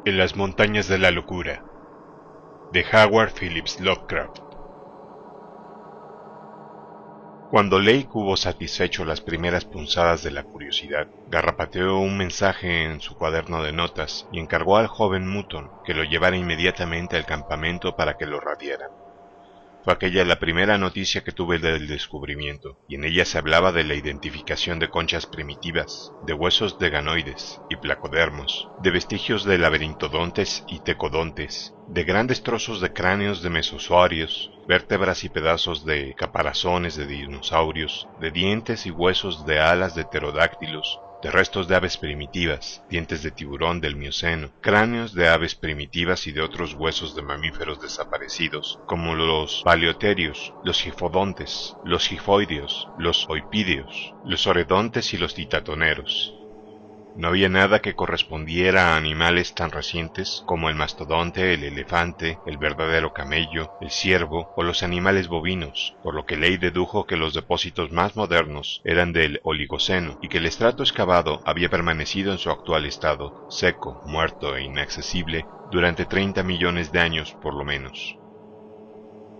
En las montañas de la locura, de Howard Phillips Lovecraft. Cuando Lake hubo satisfecho las primeras punzadas de la curiosidad, garrapateó un mensaje en su cuaderno de notas y encargó al joven Mutton que lo llevara inmediatamente al campamento para que lo radiaran. Fue aquella la primera noticia que tuve del descubrimiento, y en ella se hablaba de la identificación de conchas primitivas, de huesos de ganoides y placodermos, de vestigios de laberintodontes y tecodontes, de grandes trozos de cráneos de mesozoarios, vértebras y pedazos de caparazones de dinosaurios, de dientes y huesos de alas de pterodáctilos, de restos de aves primitivas, dientes de tiburón del Mioceno, cráneos de aves primitivas y de otros huesos de mamíferos desaparecidos, como los paleoterios, los gifodontes, los gifoideos, los oipídeos, los oredontes y los titatoneros. No había nada que correspondiera a animales tan recientes como el mastodonte, el elefante, el verdadero camello, el ciervo o los animales bovinos, por lo que Ley dedujo que los depósitos más modernos eran del Oligoceno y que el estrato excavado había permanecido en su actual estado, seco, muerto e inaccesible, durante 30 millones de años por lo menos.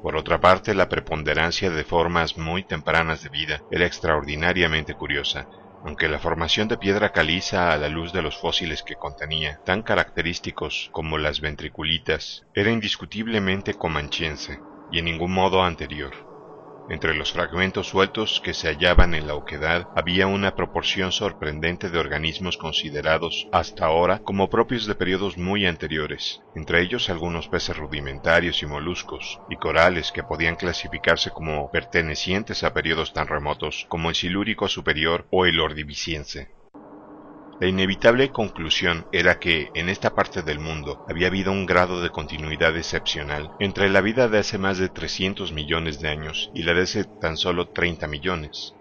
Por otra parte, la preponderancia de formas muy tempranas de vida era extraordinariamente curiosa, aunque la formación de piedra caliza a la luz de los fósiles que contenía, tan característicos como las ventriculitas, era indiscutiblemente comanchense y en ningún modo anterior. Entre los fragmentos sueltos que se hallaban en la oquedad había una proporción sorprendente de organismos considerados hasta ahora como propios de periodos muy anteriores, entre ellos algunos peces rudimentarios y moluscos, y corales que podían clasificarse como pertenecientes a periodos tan remotos como el Silúrico superior o el Ordoviciense. La inevitable conclusión era que, en esta parte del mundo, había habido un grado de continuidad excepcional entre la vida de hace más de 300 millones de años y la de hace tan solo 30 millones.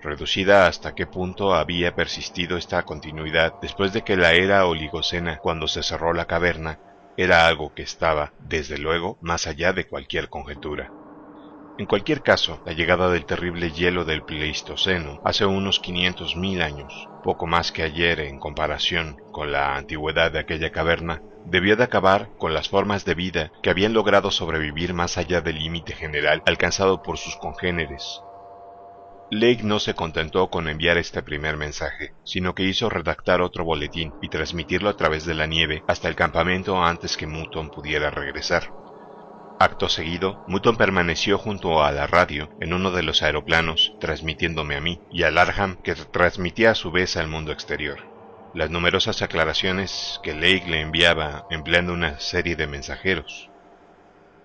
Reducida hasta qué punto había persistido esta continuidad después de que la era oligocena, cuando se cerró la caverna, era algo que estaba, desde luego, más allá de cualquier conjetura. En cualquier caso, la llegada del terrible hielo del Pleistoceno hace unos 500.000 años, poco más que ayer en comparación con la antigüedad de aquella caverna, debió de acabar con las formas de vida que habían logrado sobrevivir más allá del límite general alcanzado por sus congéneres. Lake no se contentó con enviar este primer mensaje, sino que hizo redactar otro boletín y transmitirlo a través de la nieve hasta el campamento antes que Mutton pudiera regresar. Acto seguido, Mutton permaneció junto a la radio en uno de los aeroplanos, transmitiéndome a mí, y a Larham, que transmitía a su vez al mundo exterior. Las numerosas aclaraciones que Lake le enviaba empleando una serie de mensajeros.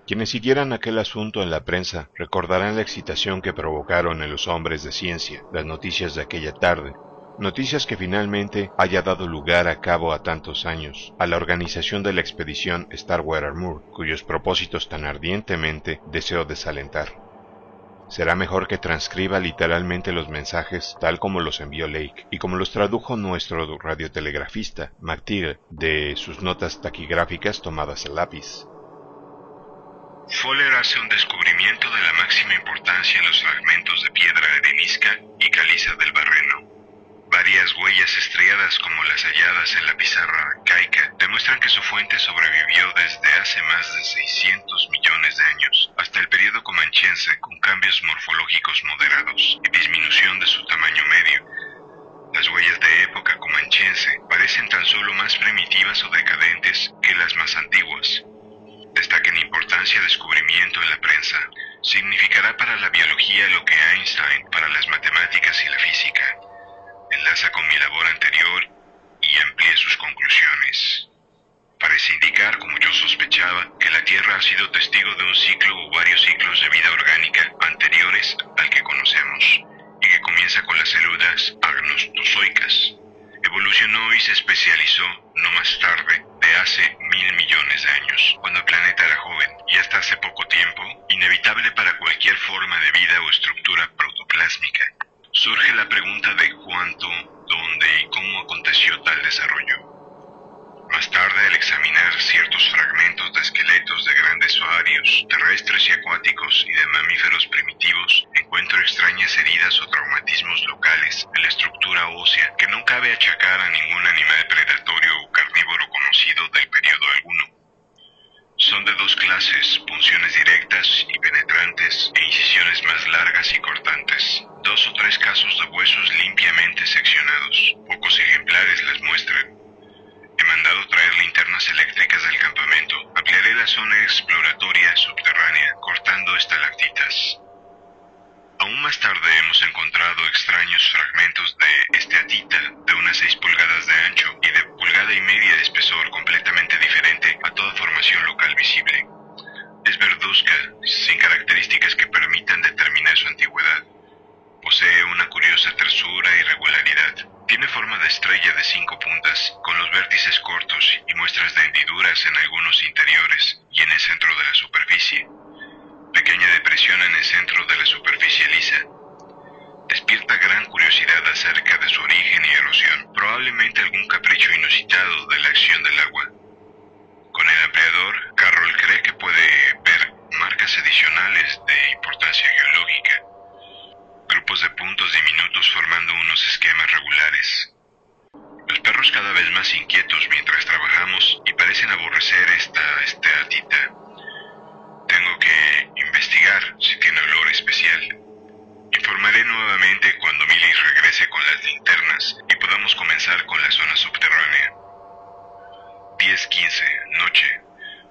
Quienes siguieran aquel asunto en la prensa recordarán la excitación que provocaron en los hombres de ciencia las noticias de aquella tarde, noticias que finalmente haya dado lugar a cabo a tantos años a la organización de la expedición Starkweather-Moore, cuyos propósitos tan ardientemente deseo desalentar. Será mejor que transcriba literalmente los mensajes tal como los envió Lake y como los tradujo nuestro radiotelegrafista, McTeague, de sus notas taquigráficas tomadas a lápiz. Fowler hace un descubrimiento de la máxima importancia en los fragmentos de piedra arenisca y caliza del Barreno. Varias huellas estriadas como las halladas en la pizarra arcaica demuestran que su fuente sobrevivió desde hace más de 600 millones de años hasta el período comanchense, con cambios morfológicos moderados y disminución de su tamaño medio. Las huellas de época comanchense parecen tan solo más primitivas o decadentes que las más antiguas. Destaca en importancia descubrimiento en la prensa. Significará para la biología lo que Einstein para las matemáticas y la física. Enlaza con mi labor anterior y amplía sus conclusiones. Parece indicar, como yo sospechaba, que la Tierra ha sido testigo de un ciclo o varios ciclos de vida orgánica anteriores al que conocemos, y que comienza con las células agnostozoicas. Evolucionó y se especializó, no más tarde, de hace 1.000 millones de años, cuando el planeta era joven, y hasta hace poco tiempo, inevitable para cualquier forma de vida o estructura protoplásmica. Surge la pregunta de cuánto, dónde y cómo aconteció tal desarrollo. Más tarde, al examinar ciertos fragmentos de esqueletos de grandes saurios, terrestres y acuáticos y de mamíferos primitivos, encuentro extrañas heridas o traumatismos locales en la estructura ósea que no cabe achacar a ningún animal predatorio o carnívoro conocido del de dos clases: punciones directas y penetrantes e incisiones más largas y cortantes. 2 o 3 casos de huesos limpiamente seccionados. Pocos ejemplares las muestran. He mandado traer linternas eléctricas del campamento. Ampliaré la zona exploratoria subterránea, cortando estalactitas. Aún más tarde hemos encontrado extraños fragmentos de esteatita de unas 6 pulgadas de ancho y de 1,5 pulgadas de espesor, completamente diferente a toda formación local visible. Es verduzca, sin características que permitan determinar su antigüedad. Posee una curiosa tersura y regularidad. Tiene forma de estrella de 5 puntas, con los vértices cortos y muestras de hendiduras en algunos interiores y en el centro de la superficie. Pequeña depresión en el centro de la superficie lisa. Despierta gran curiosidad acerca de su origen y erosión, probablemente algún capricho inusitado de la acción del agua. Con el ampliador, Carroll cree que puede ver marcas adicionales de importancia geológica. Grupos de puntos diminutos formando unos esquemas regulares. Los perros cada vez más inquietos mientras trabajamos y parecen aborrecer esta esteatita. Tengo que investigar si tiene olor especial. Informaré nuevamente cuando Millie regrese con las linternas y podamos comenzar con la zona subterránea. 10:15, noche.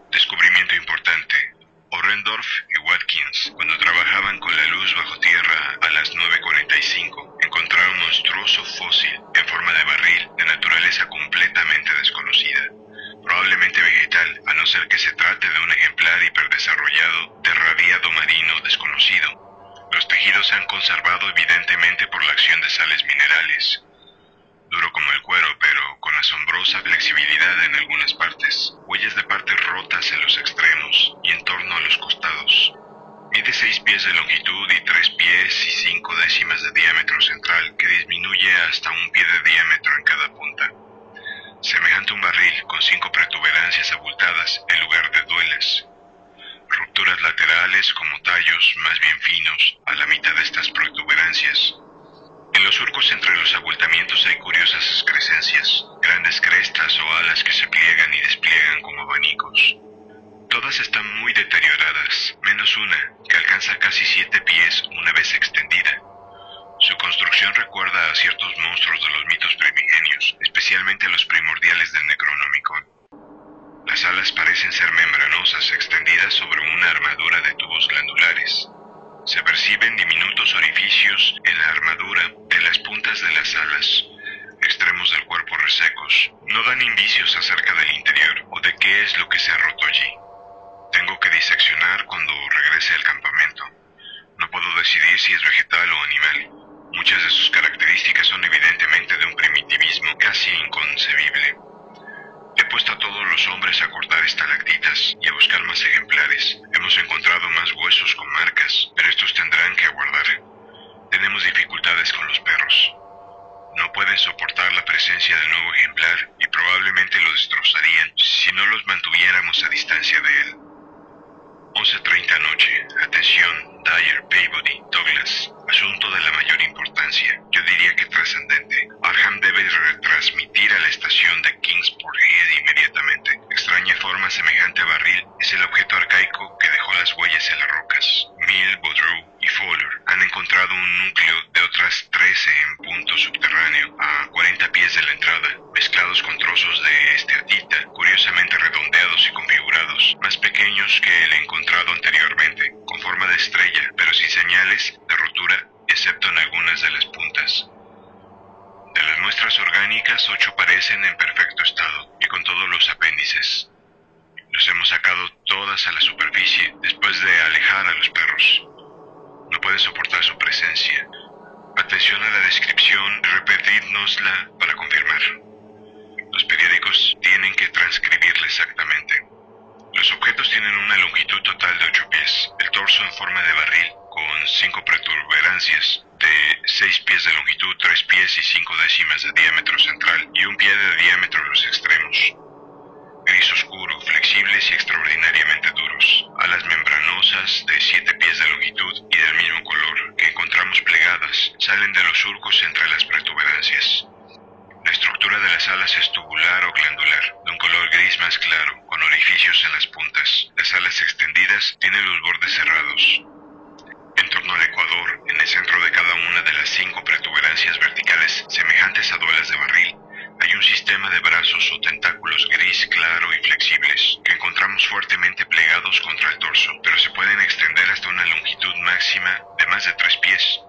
Descubrimiento importante. Orrendorf y Watkins, cuando trabajaban con la luz bajo tierra a las 9:45, encontraron un monstruoso fósil en forma de barril de naturaleza completamente desconocida. Probablemente vegetal, a no ser que se trate de un ejemplar hiperdesarrollado de radiado marino desconocido. Los tejidos se han conservado evidentemente por la acción de sales minerales. Duro como el cuero, pero con asombrosa flexibilidad en algunas partes. Huellas de partes rotas en los extremos y en torno a los costados. Mide 6 pies de longitud y 3 pies y 5 décimas de diámetro central, que disminuye hasta 1 pie de diámetro en cada punta. Semejante a un barril, con 5 protuberancias abultadas en lugar de duelas. Rupturas laterales como tallos más bien finos a la mitad de estas protuberancias. En los surcos entre los abultamientos hay curiosas excrescencias, grandes crestas o alas que se pliegan y despliegan como abanicos. Todas están muy deterioradas, menos una, que alcanza casi 7 pies una vez extendida. Su construcción recuerda a ciertos monstruos de los mitos primigenios, especialmente a los primordiales del Necronomicon. Las alas parecen ser membranosas extendidas sobre una armadura de tubos glandulares. Se perciben diminutos orificios en la armadura de las puntas de las alas, extremos del cuerpo resecos. No dan indicios acerca del interior o de qué es lo que se ha roto allí. Tengo que diseccionar cuando regrese al campamento. No puedo decidir si es vegetal o animal. Muchas de sus características son evidentemente de un primitivismo casi inconcebible. He puesto a todos los hombres a cortar estalactitas y a buscar más ejemplares. Hemos encontrado más huesos con marcas, pero estos tendrán que aguardar. Tenemos dificultades con los perros. No pueden soportar la presencia del nuevo ejemplar y probablemente lo destrozarían si no los mantuviéramos a distancia de él. 11:30 noche. Atención, Dyer, Peabody, Douglas. Asunto de la mayor importancia, yo diría que trascendente. Arkham debe retransmitir a la estación de Kingsport Head inmediatamente. Extraña forma semejante a barril es el objeto arcaico que dejó las huellas en las rocas. Mill, Baudreau y Fowler han encontrado un núcleo de otras 13 en punto subterráneo a 40 pies de la entrada, mezclados con trozos de esteatita, curiosamente redondeados y configurados, más pequeños que el encontrado anteriormente, con forma de estrella, pero sin señales de rotura, excepto en algunas de las puntas. De las muestras orgánicas, 8 parecen en perfecto estado, y con todos los apéndices. Los hemos sacado todas a la superficie, después de alejar a los perros. No pueden soportar su presencia. Atención a la descripción, repetidnosla para confirmar. Los periódicos tienen que transcribirla exactamente. Los objetos tienen una longitud total de 8 pies, el torso en forma de barril, con 5 protuberancias de 6 pies de longitud, 3 pies y 5 décimas de diámetro central y 1 pie de diámetro en los extremos. Gris oscuro, flexibles y extraordinariamente duros. Alas membranosas de 7 pies de longitud y del mismo color, que encontramos plegadas, salen de los surcos entre las protuberancias. La estructura de las las alas es tubular o glandular, de un color gris más claro, con orificios en las puntas. Las alas extendidas tienen los bordes cerrados. En torno al ecuador, en el centro de cada una de las 5 protuberancias verticales semejantes a duelas de barril, hay un sistema de brazos o tentáculos gris claro y flexibles, que encontramos fuertemente plegados contra el torso, pero se pueden extender hasta una longitud máxima de más de 3 pies.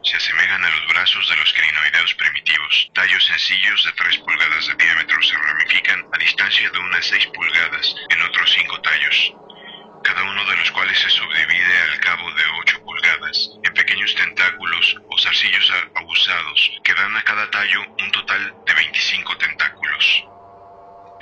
Se asemejan a los brazos de los crinoideos primitivos. Tallos sencillos de 3 pulgadas de diámetro se ramifican a distancia de unas 6 pulgadas en otros 5 tallos, cada uno de los cuales se subdivide al cabo de 8 pulgadas, en pequeños tentáculos o zarcillos abusados, que dan a cada tallo un total de 25 tentáculos.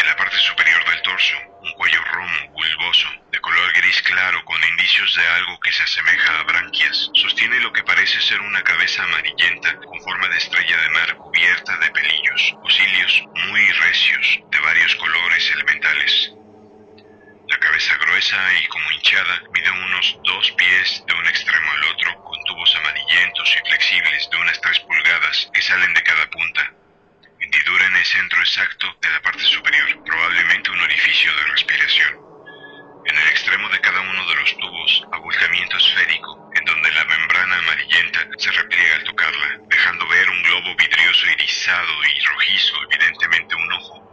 En la parte superior del torso, un cuello romo, bulboso, de color gris claro con indicios de algo que se asemeja a branquias, sostiene lo que parece ser una cabeza amarillenta con forma de estrella de mar cubierta de pelillos o cilios muy recios de varios colores elementales. La cabeza gruesa y como hinchada mide unos 2 pies de un extremo al otro, con tubos amarillentos y flexibles de unas 3 pulgadas que salen de cada punta. Hendidura en el centro exacto de la parte superior, probablemente un orificio de respiración. En el extremo de cada uno de los tubos, abultamiento esférico, en donde la membrana amarillenta se repliega al tocarla, dejando ver un globo vidrioso irisado y rojizo, evidentemente un ojo.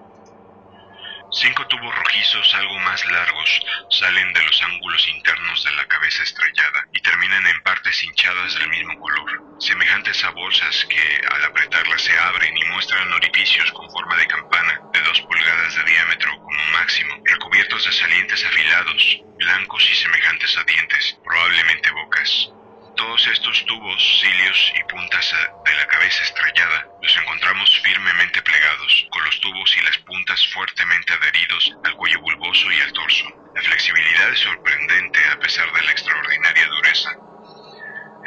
5 tubos rojizos algo más largos salen de los ángulos internos de la cabeza estrellada y terminan en partes hinchadas del mismo color, semejantes a bolsas que al apretarlas se abren y muestran orificios con forma de campana de 2 pulgadas de diámetro como máximo, recubiertos de salientes afilados, blancos y semejantes a dientes, probablemente bocas. Todos estos tubos, cilios y puntas de la cabeza estrellada los encontramos firmemente plegados, con los tubos y las puntas fuertemente adheridos al cuello bulboso y al torso. La flexibilidad es sorprendente a pesar de la extraordinaria dureza.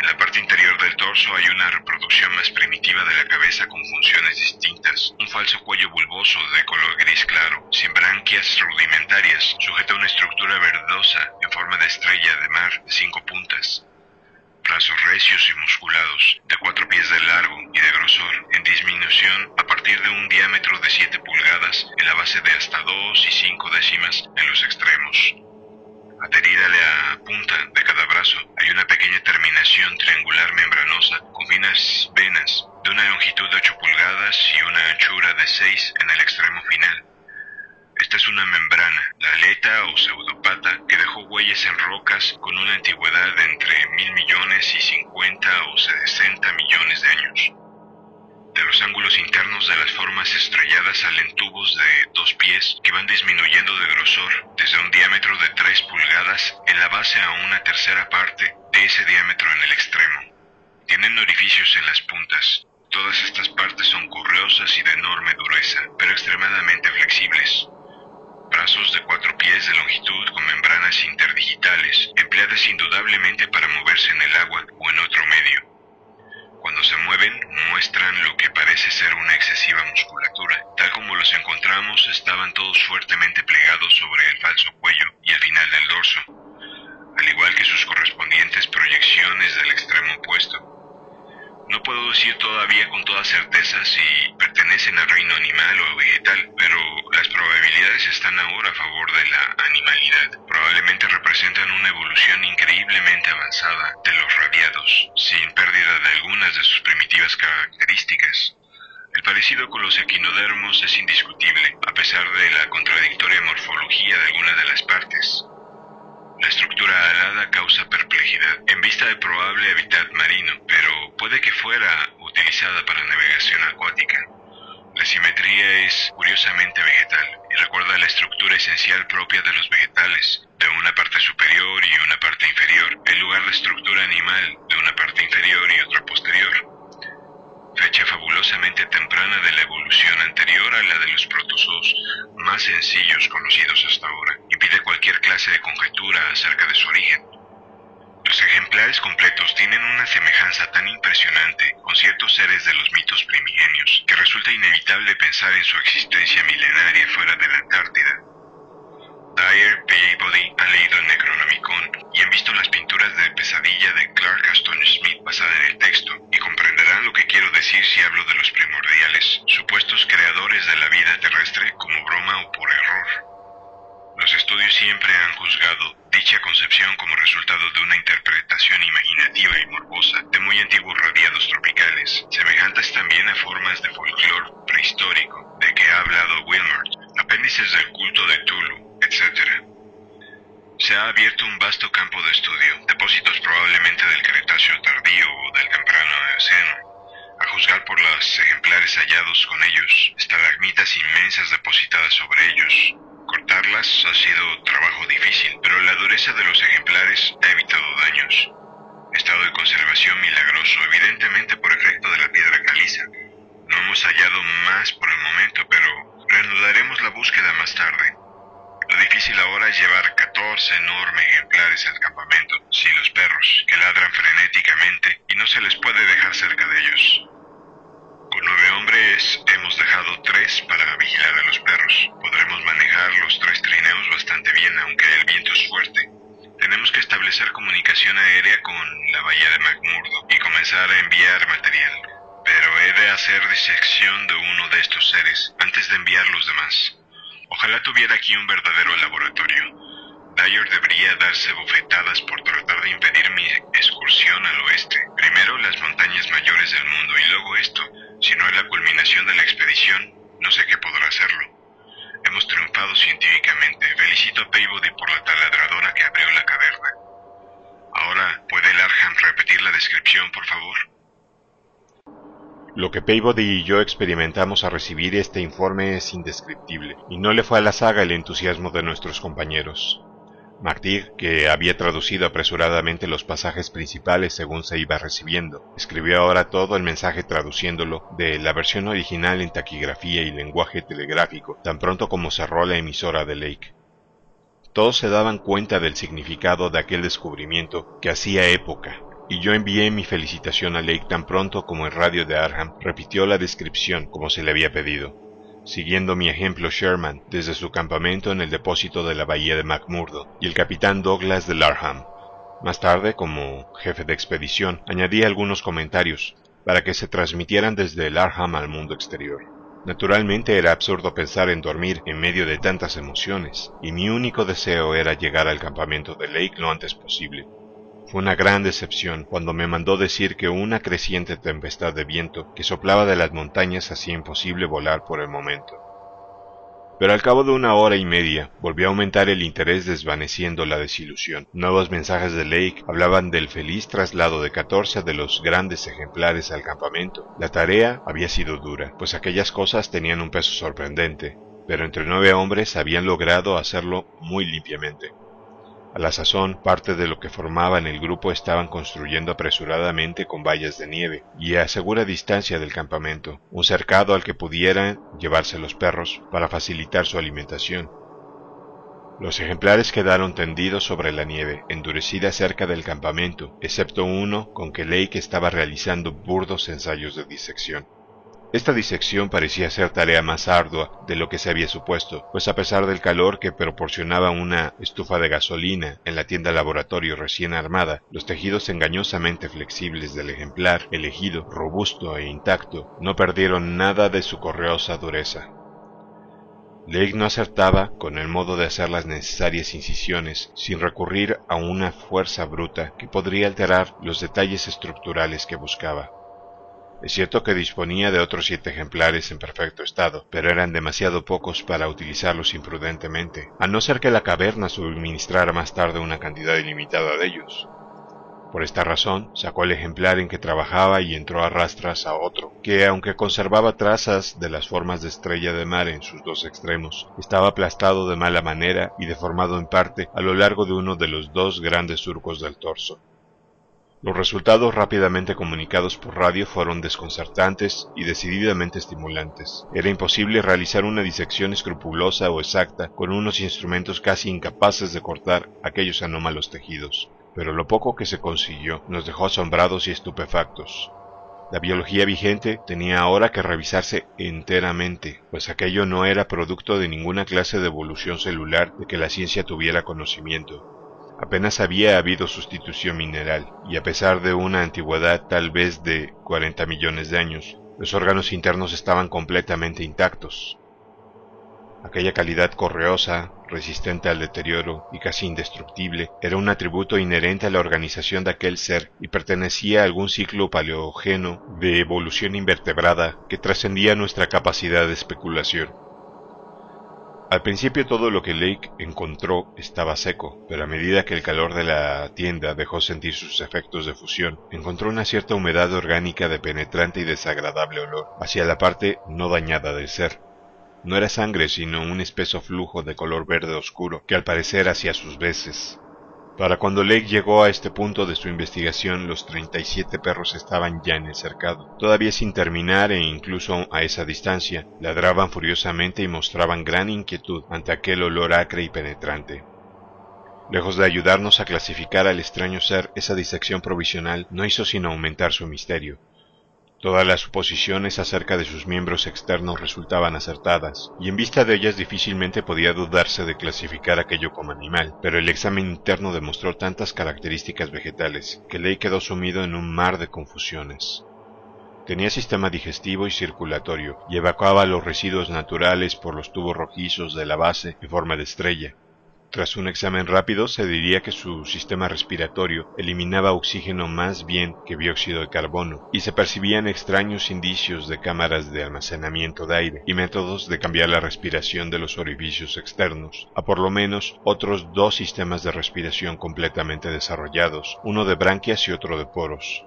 En la parte interior del torso hay una reproducción más primitiva de la cabeza con funciones distintas. Un falso cuello bulboso de color gris claro, sin branquias rudimentarias, sujeta a una estructura verdosa en forma de estrella de mar de 5 puntas. Brazos recios y musculados, de 4 pies de largo y de grosor, en disminución a partir de un diámetro de 7 pulgadas en la base de hasta 2 y 5 décimas en los extremos. Adherida a la punta de cada brazo hay una pequeña terminación triangular membranosa con finas venas de una longitud de 8 pulgadas y una anchura de 6 en el extremo final. Esta es una membrana, la aleta o pseudopata, que dejó huellas en rocas con una antigüedad de entre 1.000 millones y 50 o 60 millones de años. De los ángulos internos de las formas estrelladas salen tubos de 2 pies que van disminuyendo de grosor desde un diámetro de 3 pulgadas en la base a una tercera parte de ese diámetro en el extremo. Tienen orificios en las puntas. Todas estas partes son correosas y de enorme dureza, pero extremadamente flexibles. Brazos de 4 pies de longitud con membranas interdigitales, empleadas indudablemente para moverse en el agua o en otro medio. Cuando se mueven, muestran lo que parece ser una excesiva musculatura. Tal como los encontramos, estaban todos fuertemente plegados sobre el falso cuello y el final del dorso, al igual que sus correspondientes proyecciones del extremo opuesto. No puedo decir todavía con toda certeza si pertenecen al reino animal o vegetal, pero las probabilidades están ahora a favor de la animalidad. Probablemente representan una evolución increíblemente avanzada de los radiados, sin pérdida de algunas de sus primitivas características. El parecido con los equinodermos es indiscutible, a pesar de la contradictoria morfología de algunas de las partes. La estructura alada causa perplejidad en vista del probable hábitat marino, pero puede que fuera utilizada para navegación acuática. La simetría es curiosamente vegetal y recuerda la estructura esencial propia de los vegetales, de una parte superior y una parte inferior, en lugar de estructura animal, de una parte inferior y otra posterior. Fecha fabulosamente temprana de la evolución anterior a la de los protozoos más sencillos conocidos hasta ahora, impide cualquier clase de conjetura acerca de su origen. Los ejemplares completos tienen una semejanza tan impresionante con ciertos seres de los mitos primigenios que resulta inevitable pensar en su existencia milenaria fuera de la Antártida. Dyer, Peabody han leído el Necronomicon y han visto las pinturas de pesadilla de Clark Aston Smith basada en el texto, y comprenderán lo que quiero decir si hablo de los primordiales, supuestos creadores pormenores de la vida terrestre como broma o por error. Los estudios siempre han juzgado dicha concepción como resultado de una interpretación imaginativa y morbosa de muy antiguos radiados tropicales, semejantes también a formas de folclore prehistórico de que ha hablado Wilmert, apéndices del culto de Tulu, etc. Se ha abierto un vasto campo de estudio, depósitos probablemente del Cretáceo tardío o del temprano Eoceno, a juzgar por los ejemplares hallados con ellos, estalagmitas inmensas depositadas sobre ellos. Cortarlas ha sido trabajo difícil, pero la dureza de los ejemplares ha evitado daños. Estado de conservación milagroso, evidentemente por efecto de la piedra caliza. No hemos hallado más por el momento, pero reanudaremos la búsqueda más tarde. Lo difícil ahora es llevar 14 enormes ejemplares al campamento, sin los perros, que ladran frenéticamente y no se les puede dejar cerca de ellos. Con 9 hombres hemos dejado 3 para vigilar a los perros. Podremos manejar los 3 trineos bastante bien, aunque el viento es fuerte. Tenemos que establecer comunicación aérea con la bahía de McMurdo y comenzar a enviar material. Pero he de hacer disección de uno de estos seres antes de enviar los demás. Ojalá tuviera aquí un verdadero laboratorio. Dyer debería darse bofetadas por tratar de impedir mi excursión al oeste. Primero las montañas mayores del mundo y luego esto. Si no es la culminación de la expedición, no sé qué podrá hacerlo. Hemos triunfado científicamente. Felicito a Peabody por la taladradora que abrió la caverna. Ahora, ¿puede el Arham repetir la descripción, por favor? Lo que Peabody y yo experimentamos al recibir este informe es indescriptible, y no le fue a la saga el entusiasmo de nuestros compañeros. McTeague, que había traducido apresuradamente los pasajes principales según se iba recibiendo, escribió ahora todo el mensaje traduciéndolo de la versión original en taquigrafía y lenguaje telegráfico, tan pronto como cerró la emisora de Lake. Todos se daban cuenta del significado de aquel descubrimiento que hacía época, y yo envié mi felicitación a Lake tan pronto como el radio de Arham repitió la descripción como se le había pedido. Siguiendo mi ejemplo Sherman, desde su campamento en el depósito de la bahía de McMurdo, y el capitán Douglas del Arham. Más tarde, como jefe de expedición, añadí algunos comentarios, para que se transmitieran desde el Arham al mundo exterior. Naturalmente era absurdo pensar en dormir en medio de tantas emociones, y mi único deseo era llegar al campamento de Lake lo antes posible. Fue una gran decepción cuando me mandó decir que una creciente tempestad de viento que soplaba de las montañas hacía imposible volar por el momento. Pero al cabo de 1 hora y media volvió a aumentar el interés desvaneciendo la desilusión. Nuevos mensajes de Lake hablaban del feliz traslado de 14 de los grandes ejemplares al campamento. La tarea había sido dura, pues aquellas cosas tenían un peso sorprendente, pero entre 9 hombres habían logrado hacerlo muy limpiamente. A la sazón, parte de lo que formaban el grupo estaban construyendo apresuradamente con vallas de nieve y a segura distancia del campamento, un cercado al que pudieran llevarse los perros para facilitar su alimentación. Los ejemplares quedaron tendidos sobre la nieve, endurecida cerca del campamento, excepto uno con que Lake estaba realizando burdos ensayos de disección. Esta disección parecía ser tarea más ardua de lo que se había supuesto, pues a pesar del calor que proporcionaba una estufa de gasolina en la tienda laboratorio recién armada, los tejidos engañosamente flexibles del ejemplar elegido, robusto e intacto, no perdieron nada de su correosa dureza. Lake no acertaba con el modo de hacer las necesarias incisiones sin recurrir a una fuerza bruta que podría alterar los detalles estructurales que buscaba. Es cierto que disponía de otros 7 ejemplares en perfecto estado, pero eran demasiado pocos para utilizarlos imprudentemente, a no ser que la caverna suministrara más tarde una cantidad ilimitada de ellos. Por esta razón, sacó el ejemplar en que trabajaba y entró a rastras a otro, que aunque conservaba trazas de las formas de estrella de mar en sus 2 extremos, estaba aplastado de mala manera y deformado en parte a lo largo de uno de los 2 grandes surcos del torso. Los resultados rápidamente comunicados por radio fueron desconcertantes y decididamente estimulantes. Era imposible realizar una disección escrupulosa o exacta con unos instrumentos casi incapaces de cortar aquellos anómalos tejidos, pero lo poco que se consiguió nos dejó asombrados y estupefactos. La biología vigente tenía ahora que revisarse enteramente, pues aquello no era producto de ninguna clase de evolución celular de que la ciencia tuviera conocimiento. Apenas había habido sustitución mineral, y a pesar de una antigüedad tal vez de 40 millones de años, Los órganos internos estaban completamente intactos. Aquella calidad correosa, resistente al deterioro y casi indestructible, era un atributo inherente a la organización de aquel ser y pertenecía a algún ciclo paleógeno de evolución invertebrada que trascendía nuestra capacidad de especulación. Al principio todo lo que Lake encontró estaba seco, pero a medida que el calor de la tienda dejó sentir sus efectos de fusión, encontró una cierta humedad orgánica de penetrante y desagradable olor hacia la parte no dañada del ser. No era sangre, sino un espeso flujo de color verde oscuro que al parecer hacía sus veces. Para cuando Lake llegó a este punto de su investigación, los 37 perros estaban ya en el cercado. Todavía sin terminar e incluso a esa distancia, ladraban furiosamente y mostraban gran inquietud ante aquel olor acre y penetrante. Lejos de ayudarnos a clasificar al extraño ser, esa disección provisional no hizo sino aumentar su misterio. Todas las suposiciones acerca de sus miembros externos resultaban acertadas, y en vista de ellas difícilmente podía dudarse de clasificar aquello como animal, pero el examen interno demostró tantas características vegetales que Lake quedó sumido en un mar de confusiones. Tenía sistema digestivo y circulatorio, y evacuaba los residuos naturales por los tubos rojizos de la base en forma de estrella. Tras un examen rápido se diría que su sistema respiratorio eliminaba oxígeno más bien que dióxido de carbono, y se percibían extraños indicios de cámaras de almacenamiento de aire y métodos de cambiar la respiración de los orificios externos, a por lo menos otros 2 sistemas de respiración completamente desarrollados, uno de branquias y otro de poros.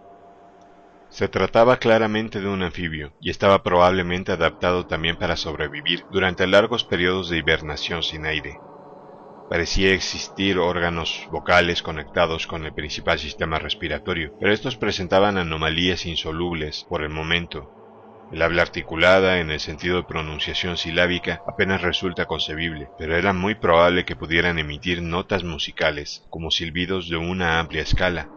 Se trataba claramente de un anfibio, y estaba probablemente adaptado también para sobrevivir durante largos periodos de hibernación sin aire. Parecía existir órganos vocales conectados con el principal sistema respiratorio, pero estos presentaban anomalías insolubles por el momento. El habla articulada, en el sentido de pronunciación silábica, apenas resulta concebible, pero era muy probable que pudieran emitir notas musicales, como silbidos de una amplia escala.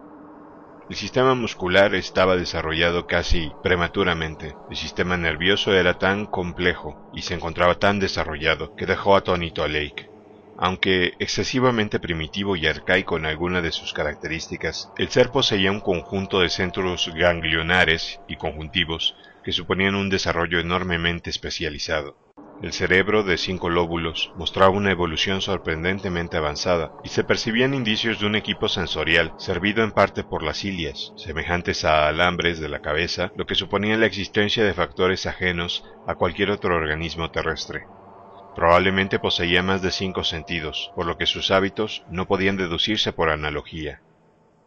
El sistema muscular estaba desarrollado casi prematuramente. El sistema nervioso era tan complejo y se encontraba tan desarrollado que dejó atónito a Lake. Aunque excesivamente primitivo y arcaico en alguna de sus características, el ser poseía un conjunto de centros ganglionares y conjuntivos que suponían un desarrollo enormemente especializado. El cerebro, de 5 lóbulos, mostraba una evolución sorprendentemente avanzada, y se percibían indicios de un equipo sensorial servido en parte por las cilias, semejantes a alambres de la cabeza, lo que suponía la existencia de factores ajenos a cualquier otro organismo terrestre. Probablemente poseía más de 5 sentidos, por lo que sus hábitos no podían deducirse por analogía.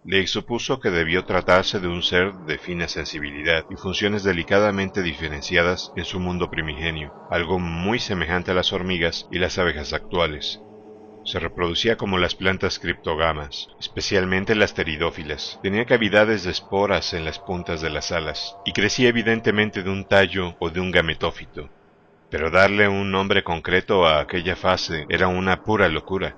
Lake supuso que debió tratarse de un ser de fina sensibilidad y funciones delicadamente diferenciadas en su mundo primigenio, algo muy semejante a las hormigas y las abejas actuales. Se reproducía como las plantas criptógamas, especialmente las pteridófilas. Tenía cavidades de esporas en las puntas de las alas, y crecía evidentemente de un tallo o de un gametófito. Pero darle un nombre concreto a aquella fase era una pura locura.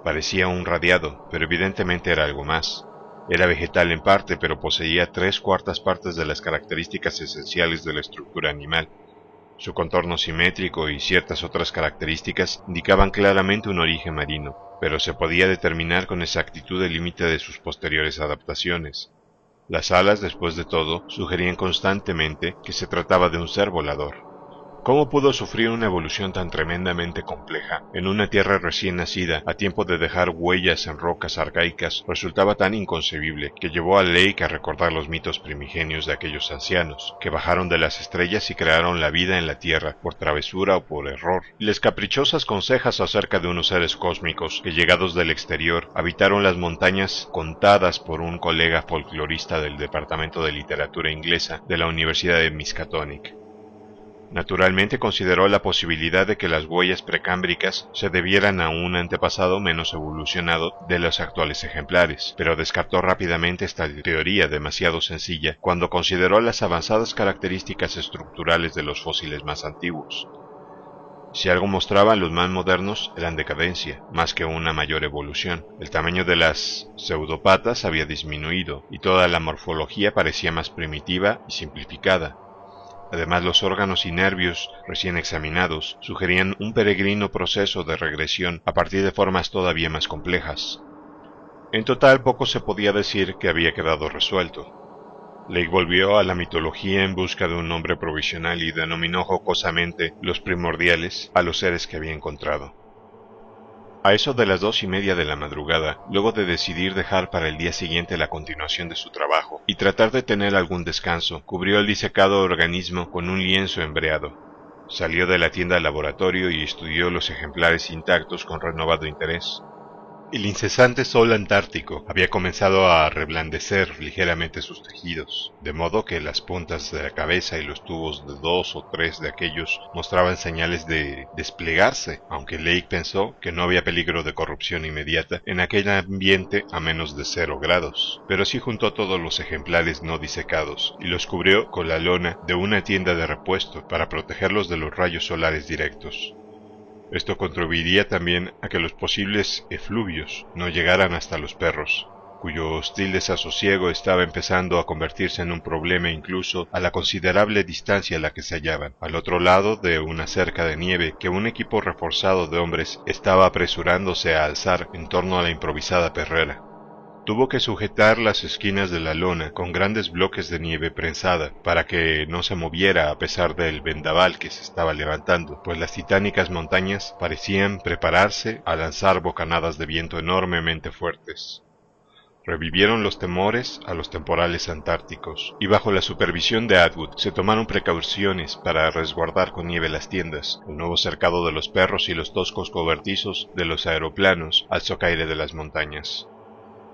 Parecía un radiado, pero evidentemente era algo más. Era vegetal en parte, pero poseía 3/4 partes de las características esenciales de la estructura animal. Su contorno simétrico y ciertas otras características indicaban claramente un origen marino, pero se podía determinar con exactitud el límite de sus posteriores adaptaciones. Las alas, después de todo, sugerían constantemente que se trataba de un ser volador. ¿Cómo pudo sufrir una evolución tan tremendamente compleja en una tierra recién nacida a tiempo de dejar huellas en rocas arcaicas? Resultaba tan inconcebible que llevó a Lake a recordar los mitos primigenios de aquellos ancianos, que bajaron de las estrellas y crearon la vida en la tierra por travesura o por error, y las caprichosas consejas acerca de unos seres cósmicos que, llegados del exterior, habitaron las montañas, contadas por un colega folclorista del Departamento de Literatura Inglesa de la Universidad de Miskatonic. Naturalmente consideró la posibilidad de que las huellas precámbricas se debieran a un antepasado menos evolucionado de los actuales ejemplares, pero descartó rápidamente esta teoría demasiado sencilla cuando consideró las avanzadas características estructurales de los fósiles más antiguos. Si algo mostraban los más modernos eran decadencia, más que una mayor evolución. El tamaño de las pseudopatas había disminuido, y toda la morfología parecía más primitiva y simplificada. Además, los órganos y nervios recién examinados sugerían un peregrino proceso de regresión a partir de formas todavía más complejas. En total, poco se podía decir que había quedado resuelto. Lake volvió a la mitología en busca de un nombre provisional y denominó jocosamente los primordiales a los seres que había encontrado. A eso de las 2:30 de la madrugada, luego de decidir dejar para el día siguiente la continuación de su trabajo y tratar de tener algún descanso, cubrió el disecado organismo con un lienzo embreado. Salió de la tienda al laboratorio y estudió los ejemplares intactos con renovado interés. El incesante sol antártico había comenzado a reblandecer ligeramente sus tejidos, de modo que las puntas de la cabeza y los tubos de 2 o 3 de aquellos mostraban señales de desplegarse, aunque Lake pensó que no había peligro de corrupción inmediata en aquel ambiente a menos de 0 grados, pero sí juntó todos los ejemplares no disecados y los cubrió con la lona de una tienda de repuesto para protegerlos de los rayos solares directos. Esto contribuiría también a que los posibles efluvios no llegaran hasta los perros, cuyo hostil desasosiego estaba empezando a convertirse en un problema incluso a la considerable distancia a la que se hallaban, al otro lado de una cerca de nieve que un equipo reforzado de hombres estaba apresurándose a alzar en torno a la improvisada perrera. Tuvo que sujetar las esquinas de la lona con grandes bloques de nieve prensada para que no se moviera a pesar del vendaval que se estaba levantando, pues las titánicas montañas parecían prepararse a lanzar bocanadas de viento enormemente fuertes. Revivieron los temores a los temporales antárticos, y bajo la supervisión de Atwood se tomaron precauciones para resguardar con nieve las tiendas, el nuevo cercado de los perros y los toscos cobertizos de los aeroplanos al socaire de las montañas.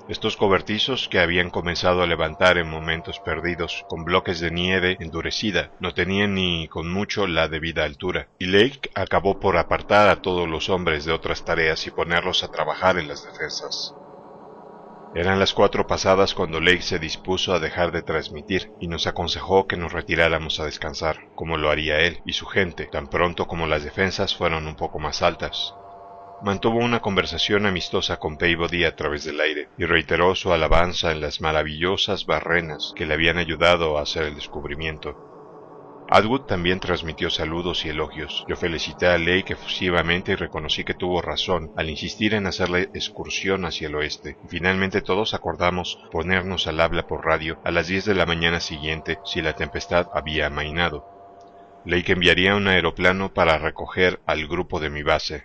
Estos cobertizos, que habían comenzado a levantar en momentos perdidos con bloques de nieve endurecida, no tenían ni con mucho la debida altura, y Lake acabó por apartar a todos los hombres de otras tareas y ponerlos a trabajar en las defensas. Eran las 4 pasadas cuando Lake se dispuso a dejar de transmitir y nos aconsejó que nos retiráramos a descansar, como lo haría él y su gente, tan pronto como las defensas fueron un poco más altas. Mantuvo una conversación amistosa con Peabody a través del aire y reiteró su alabanza en las maravillosas barrenas que le habían ayudado a hacer el descubrimiento. Atwood también transmitió saludos y elogios. Yo felicité a Lake efusivamente y reconocí que tuvo razón al insistir en hacer la excursión hacia el oeste, y finalmente todos acordamos ponernos al habla por radio a las 10 de la mañana siguiente si la tempestad había amainado. Lake enviaría un aeroplano para recoger al grupo de mi base.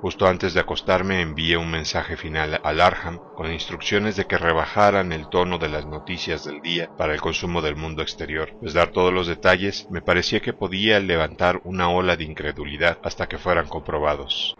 Justo antes de acostarme envié un mensaje final a Larham con instrucciones de que rebajaran el tono de las noticias del día para el consumo del mundo exterior, pues dar todos los detalles me parecía que podía levantar una ola de incredulidad hasta que fueran comprobados.